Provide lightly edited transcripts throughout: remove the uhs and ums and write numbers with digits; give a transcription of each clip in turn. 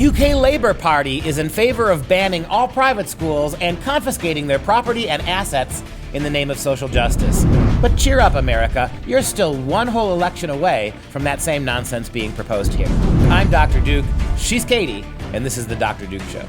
The UK Labour Party is in favor of banning all private schools and confiscating their property and assets in the name of social justice. But cheer up, America. You're still one whole election away from that same nonsense being proposed here. I'm Dr. Duke, she's Katie, and this is the Dr. Duke Show.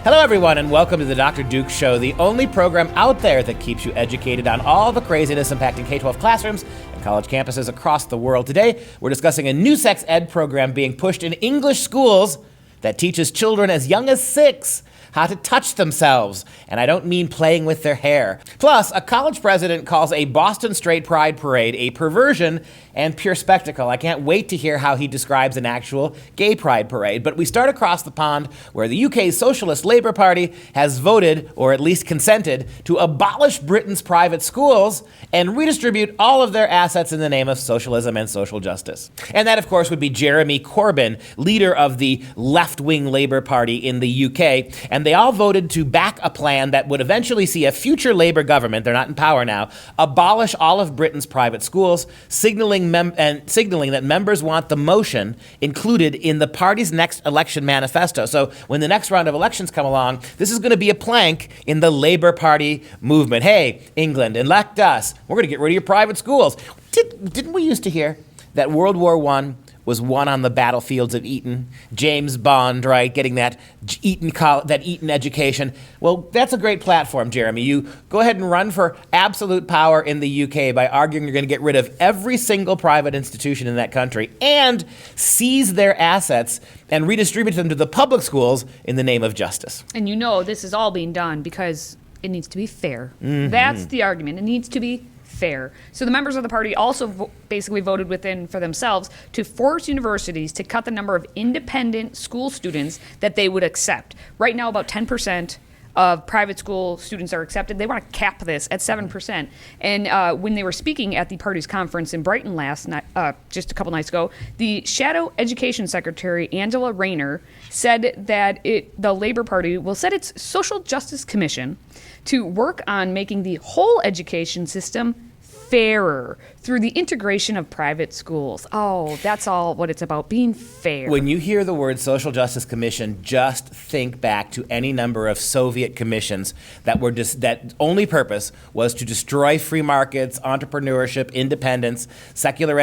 Hello, everyone, and welcome to the Dr. Duke Show, the only program out there that keeps you educated on all the craziness impacting K-12 classrooms and college campuses across the world. Today, we're discussing a new sex ed program being pushed in English schools that teaches children as young as 6 how to touch themselves, and I don't mean playing with their hair. Plus, a college president calls a Boston Straight Pride Parade a perversion and pure spectacle. I can't wait to hear how he describes an actual gay pride parade. But we start across the pond where the UK's Socialist Labour Party has voted, or at least consented, to abolish Britain's private schools and redistribute all of their assets in the name of socialism and social justice. And that, of course, would be Jeremy Corbyn, leader of the left-wing Labour Party in the UK. And they all voted to back a plan that would eventually see a future Labour government, they're not in power now, abolish all of Britain's private schools, signaling that members want the motion included in the party's next election manifesto. So when the next round of elections come along, this is going to be a plank in the Labour Party movement. Hey, England, elect us. We're going to get rid of your private schools. Didn't we used to hear that World War I was won on the battlefields of Eton? James Bond, right, getting that Eton education. Well, that's a great platform, Jeremy. You go ahead and run for absolute power in the UK by arguing you're going to get rid of every single private institution in that country and seize their assets and redistribute them to the public schools in the name of justice. And you know this is all being done because it needs to be fair. Mm-hmm. That's the argument. It needs to be fair. So the members of the party also basically voted within for themselves to force universities to cut the number of independent school students that they would accept. Right now, about 10% of private school students are accepted. They want to cap this at 7%. And when they were speaking at the party's conference in Brighton last night, just a couple nights ago, the Shadow Education Secretary, Angela Rayner, said that the Labour Party will set its Social Justice Commission to work on making the whole education system fairer through the integration of private schools. Oh, that's all what it's about, being fair. When you hear the word Social Justice Commission, just think back to any number of Soviet commissions that only purpose was to destroy free markets, entrepreneurship, independence, secular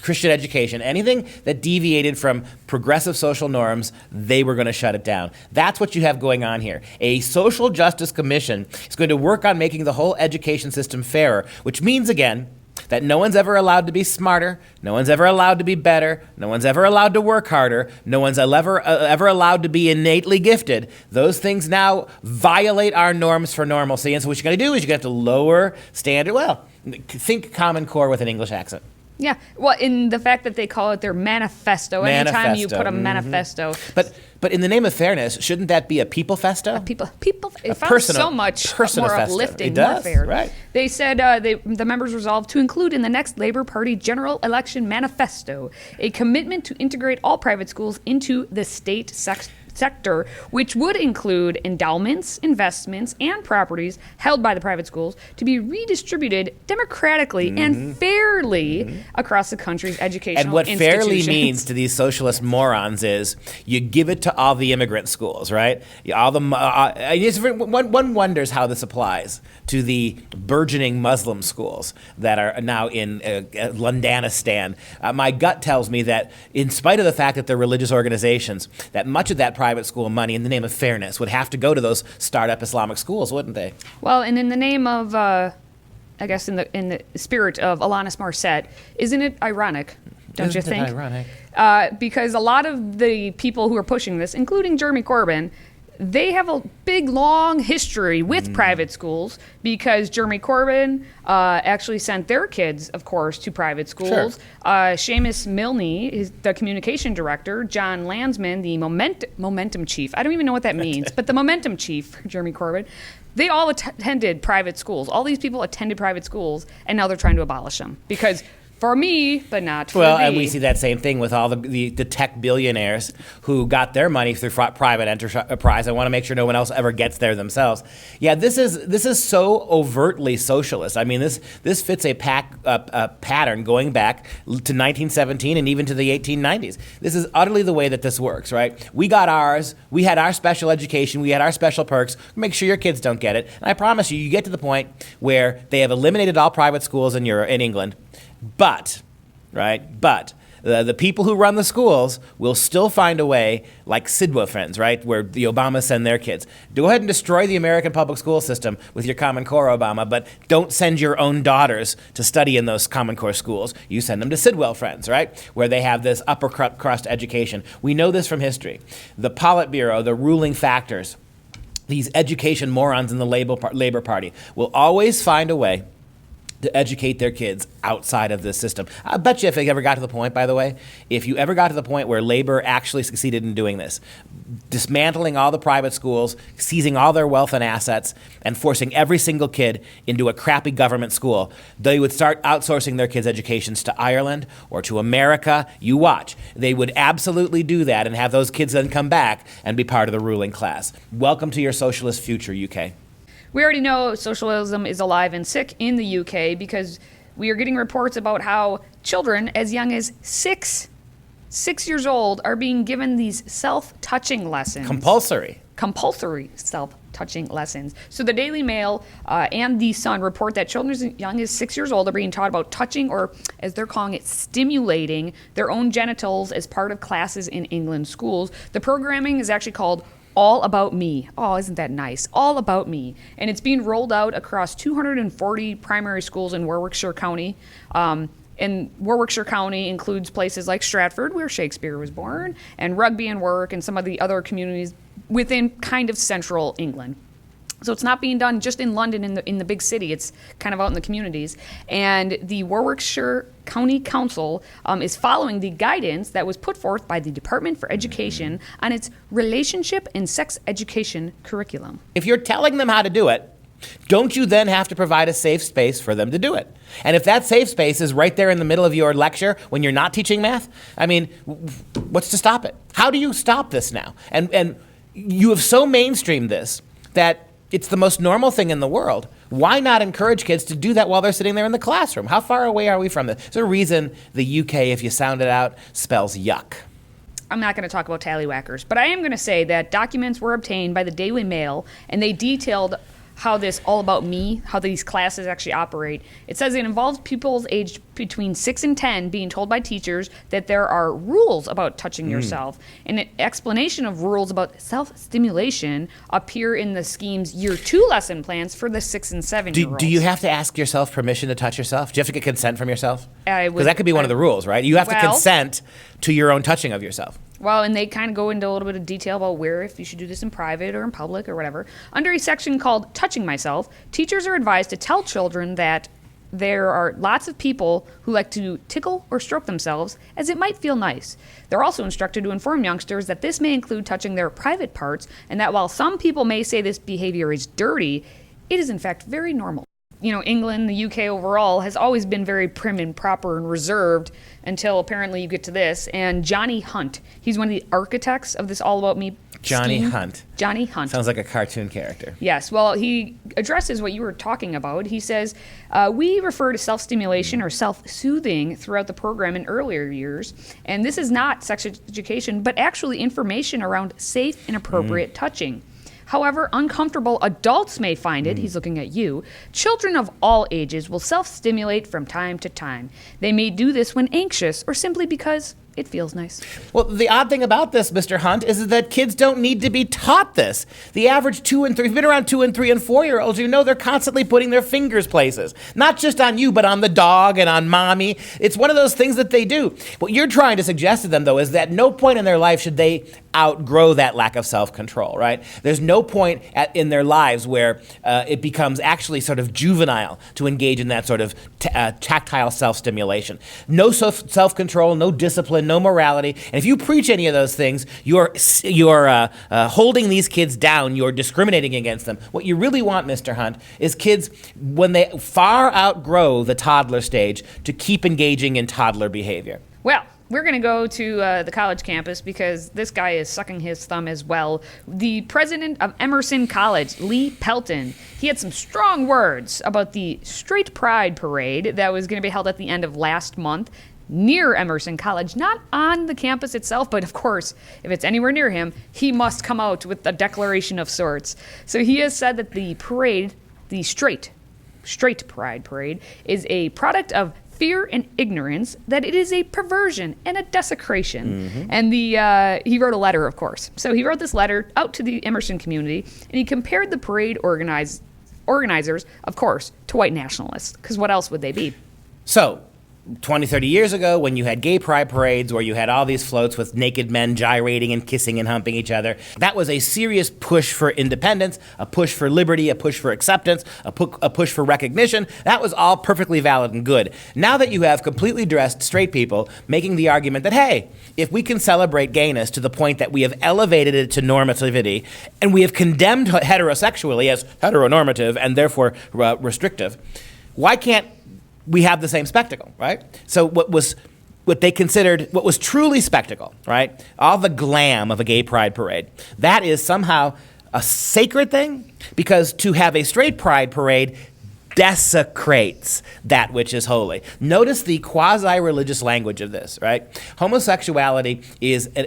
Christian education. Anything that deviated from progressive social norms, they were going to shut it down. That's what you have going on here. A Social Justice Commission is going to work on making the whole education system fairer, which means, again, that no one's ever allowed to be smarter, no one's ever allowed to be better, no one's ever allowed to work harder, no one's ever allowed to be innately gifted. Those things now violate our norms for normalcy. And so what you're going to do is you're going to have to lower standard. Well, think Common Core with an English accent. Yeah, well, in the fact that they call it their manifesto. Anytime you put a manifesto. But in the name of fairness, shouldn't that be a people festo? It sounds so much more uplifting, more fair. Right. They said the members resolved to include in the next Labour Party general election manifesto a commitment to integrate all private schools into the state sector, which would include endowments, investments, and properties held by the private schools to be redistributed democratically and fairly across the country's educational institutions. And what fairly means to these socialist morons is you give it to all the immigrant schools, right? One wonders how this applies to the burgeoning Muslim schools that are now in Londanistan. My gut tells me that in spite of the fact that they're religious organizations, that much of that private school money in the name of fairness would have to go to those startup Islamic schools, wouldn't they? Well, and in the name of, I guess in the spirit of Alanis Morissette, isn't it ironic, don't you think? Isn't it ironic? Because a lot of the people who are pushing this, including Jeremy Corbyn, they have a big, long history with private schools because Jeremy Corbyn actually sent their kids, of course, to private schools. Sure. Seamus Milne is the communication director. John Landsman, the momentum chief. I don't even know what that means, but the momentum chief, Jeremy Corbyn. They all attended private schools. All these people attended private schools, and now they're trying to abolish them because for me, but not for Well, thee. and we see that same thing with all the tech billionaires who got their money through private enterprise and want to make sure no one else ever gets there themselves. Yeah, this is so overtly socialist. I mean, this fits a pattern going back to 1917 and even to the 1890s. This is utterly the way that this works, right? We got ours. We had our special education. We had our special perks. Make sure your kids don't get it. And I promise you, you get to the point where they have eliminated all private schools in England. But the people who run the schools will still find a way, like Sidwell Friends, right, where the Obamas send their kids. Go ahead and destroy the American public school system with your Common Core, Obama, but don't send your own daughters to study in those Common Core schools. You send them to Sidwell Friends, right, where they have this upper crust education. We know this from history. The Politburo, the ruling factors, these education morons in the Labor Party will always find a way to educate their kids outside of this system. I bet you if it ever got to the point, by the way, if you ever got to the point where labor actually succeeded in doing this, dismantling all the private schools, seizing all their wealth and assets, and forcing every single kid into a crappy government school, they would start outsourcing their kids' educations to Ireland or to America. You watch. They would absolutely do that and have those kids then come back and be part of the ruling class. Welcome to your socialist future, UK. We already know socialism is alive and sick in the UK because we are getting reports about how children as young as 6 years old are being given these self-touching lessons. Compulsory self-touching lessons. So the Daily Mail and The Sun report that children as young as 6 years old are being taught about touching, or as they're calling it, stimulating their own genitals as part of classes in England schools. The programming is actually called All About Me. Oh, isn't that nice? All About Me. And it's being rolled out across 240 primary schools in Warwickshire County. And Warwickshire County includes places like Stratford, where Shakespeare was born, and Rugby and Warwick, and some of the other communities within kind of central England. So it's not being done just in London in the big city. It's kind of out in the communities. And the Warwickshire County Council is following the guidance that was put forth by the Department for Education on its relationship and sex education curriculum. If you're telling them how to do it, don't you then have to provide a safe space for them to do it? And if that safe space is right there in the middle of your lecture when you're not teaching math, I mean, what's to stop it? How do you stop this now? And you have so mainstreamed this that it's the most normal thing in the world. Why not encourage kids to do that while they're sitting there in the classroom? How far away are we from this? There's a reason the UK, if you sound it out, spells yuck. I'm not going to talk about tallywhackers, but I am going to say that documents were obtained by the Daily Mail, and they detailed how this All About Me, how these classes actually operate. It says it involves pupils aged between 6 and 10 being told by teachers that there are rules about touching yourself. And an explanation of rules about self-stimulation appear in the scheme's Year 2 lesson plans for the 6 and 7-year-olds. Do you have to ask yourself permission to touch yourself? Do you have to get consent from yourself? Because that could be one of the rules, right? You have to consent to your own touching of yourself. Well, and they kind of go into a little bit of detail about where, if you should do this in private or in public or whatever. Under a section called Touching Myself, teachers are advised to tell children that there are lots of people who like to tickle or stroke themselves, as it might feel nice. They're also instructed to inform youngsters that this may include touching their private parts, and that while some people may say this behavior is dirty, it is in fact very normal. You know, England, the UK overall, has always been very prim and proper and reserved until apparently you get to this. And Johnny Hunt, he's one of the architects of this All About Me scheme. Johnny Hunt. Sounds like a cartoon character. Yes, well, he addresses what you were talking about. He says, we refer to self-stimulation or self-soothing throughout the program in earlier years. And this is not sex education, but actually information around safe and appropriate touching. However uncomfortable adults may find it, he's looking at you, children of all ages will self-stimulate from time to time. They may do this when anxious or simply because it feels nice. Well, the odd thing about this, Mr. Hunt, is that kids don't need to be taught this. The average 2 and 3, if you've been around 2 and 3 and 4-year-olds, you know they're constantly putting their fingers places. Not just on you, but on the dog and on mommy. It's one of those things that they do. What you're trying to suggest to them, though, is that no point in their life should they outgrow that lack of self-control, right? There's no point in their lives where it becomes actually sort of juvenile to engage in that sort of tactile self-stimulation. No self-control, no discipline, no morality. And if you preach any of those things, you're holding these kids down. You're discriminating against them. What you really want, Mr. Hunt, is kids, when they far outgrow the toddler stage, to keep engaging in toddler behavior. Well, we're going to go to the college campus because this guy is sucking his thumb as well. The president of Emerson College, Lee Pelton, he had some strong words about the Straight Pride Parade that was going to be held at the end of last month near Emerson College, not on the campus itself, but of course, if it's anywhere near him, he must come out with a declaration of sorts. So he has said that the parade, the Straight Pride Parade, is a product of fear and ignorance, that it is a perversion and a desecration. Mm-hmm. And he wrote a letter, of course. So he wrote this letter out to the Emerson community, and he compared the parade organizers, of course, to white nationalists, because what else would they be? So, 20, 30 years ago, when you had gay pride parades where you had all these floats with naked men gyrating and kissing and humping each other, that was a serious push for independence, a push for liberty, a push for acceptance, a push for recognition. That was all perfectly valid and good. Now that you have completely dressed straight people making the argument that, hey, if we can celebrate gayness to the point that we have elevated it to normativity and we have condemned heterosexuality as heteronormative and therefore restrictive, why can't we have the same spectacle, right? So what was truly spectacle, right? All the glam of a gay pride parade, that is somehow a sacred thing, because to have a straight pride parade desecrates that which is holy. Notice the quasi-religious language of this, right? Homosexuality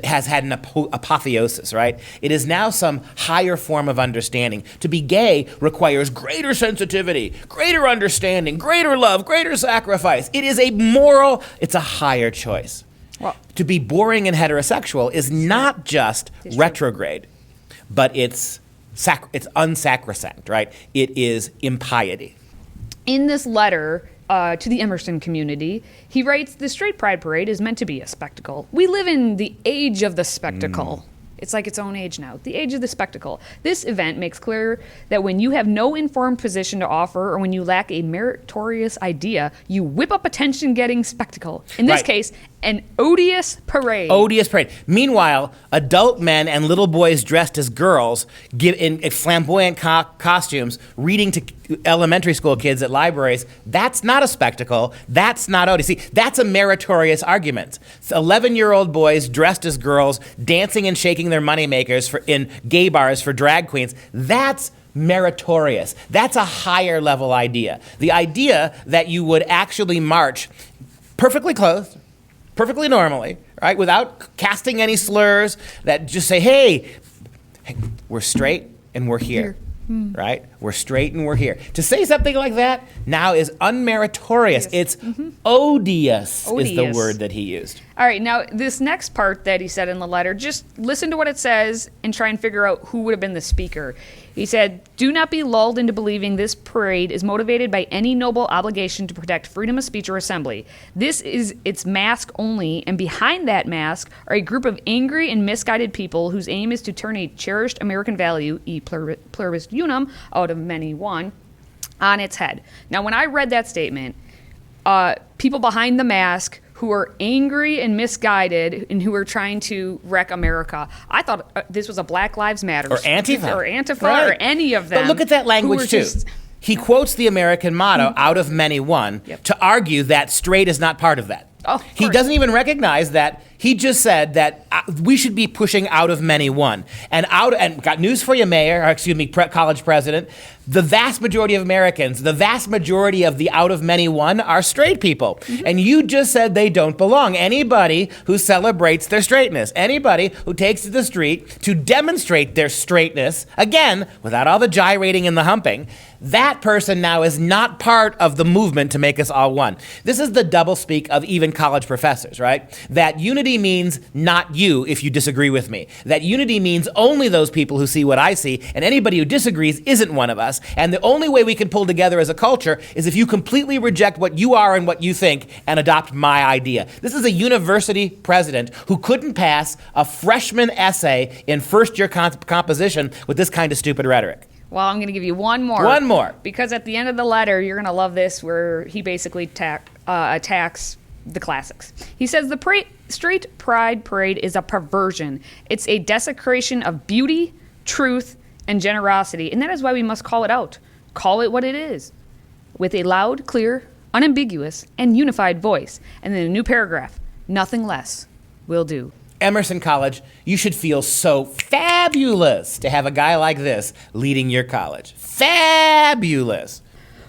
has had an apotheosis, right? It is now some higher form of understanding. To be gay requires greater sensitivity, greater understanding, greater love, greater sacrifice. It is it's a higher choice. Well, to be boring and heterosexual is not just retrograde, but it's unsacrosanct, right? It is impiety. In this letter to the Emerson community, he writes, the Straight Pride Parade is meant to be a spectacle. We live in the age of the spectacle. It's like its own age now, the age of the spectacle. This event makes clear that when you have no informed position to offer or when you lack a meritorious idea, you whip up attention-getting spectacle. In this case, an odious parade. Odious parade. Meanwhile, adult men and little boys dressed as girls give in flamboyant costumes, reading to elementary school kids at libraries. That's not a spectacle. That's not odious. See, that's a meritorious argument. 11-year-old boys dressed as girls, dancing and shaking their moneymakers in gay bars for drag queens. That's meritorious. That's a higher level idea. The idea that you would actually march perfectly clothed, perfectly normally, right, without casting any slurs, that just say, hey, we're straight and we're here, right? We're straight and we're here. To say something like that now is unmeritorious. It's odious is the word that he used. All right, now this next part that he said in the letter, just listen to what it says and try and figure out who would have been the speaker. He said, do not be lulled into believing this parade is motivated by any noble obligation to protect freedom of speech or assembly. This is its mask only, and behind that mask are a group of angry and misguided people whose aim is to turn a cherished American value, e pluribus unum, out of many one, on its head. Now, when I read that statement, people behind the mask who are angry and misguided and who are trying to wreck America. I thought this was a Black Lives Matter. Or Antifa. Or any of them. But look at that language, too. He quotes the American motto, out of many one, to argue that straight is not part of that. Oh, he doesn't even recognize that. He just said that we should be pushing out of many one. And got news for you, college president. The vast majority of Americans, the vast majority of the out of many one are straight people. And you just said they don't belong. Anybody who celebrates their straightness, anybody who takes to the street to demonstrate their straightness, again, without all the gyrating and the humping, that person now is not part of the movement to make us all one. This is the doublespeak of even college professors, right? That unity means not you if you disagree with me. That unity means only those people who see what I see, and anybody who disagrees isn't one of us. And the only way we can pull together as a culture is if you completely reject what you are and what you think and adopt my idea. This is a university president who couldn't pass a freshman essay in first-year composition with this kind of stupid rhetoric. Well, I'm going to give you one more. One more. Because at the end of the letter, you're going to love this, where he basically attacks the classics. He says the straight pride parade is a perversion. It's a desecration of beauty, truth, and generosity, and that is why we must call it out. Call it what it is, with a loud, clear, unambiguous, and unified voice. And then a new paragraph, nothing less will do. Emerson College, you should feel so fabulous to have a guy like this leading your college. Fabulous.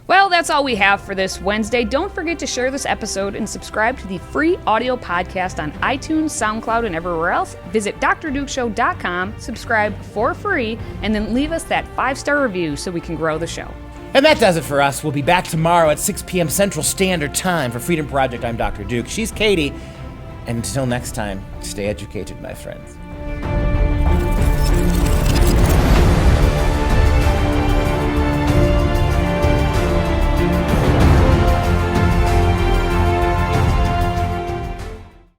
Well, that's all we have for this Wednesday. Don't forget to share this episode and subscribe to the free audio podcast on iTunes, SoundCloud, and everywhere else. Visit drdukeshow.com, subscribe for free, and then leave us that 5-star review so we can grow the show. And that does it for us. We'll be back tomorrow at 6 p.m. Central Standard Time for Freedom Project. I'm Dr. Duke. She's Katie. And until next time, stay educated, my friends.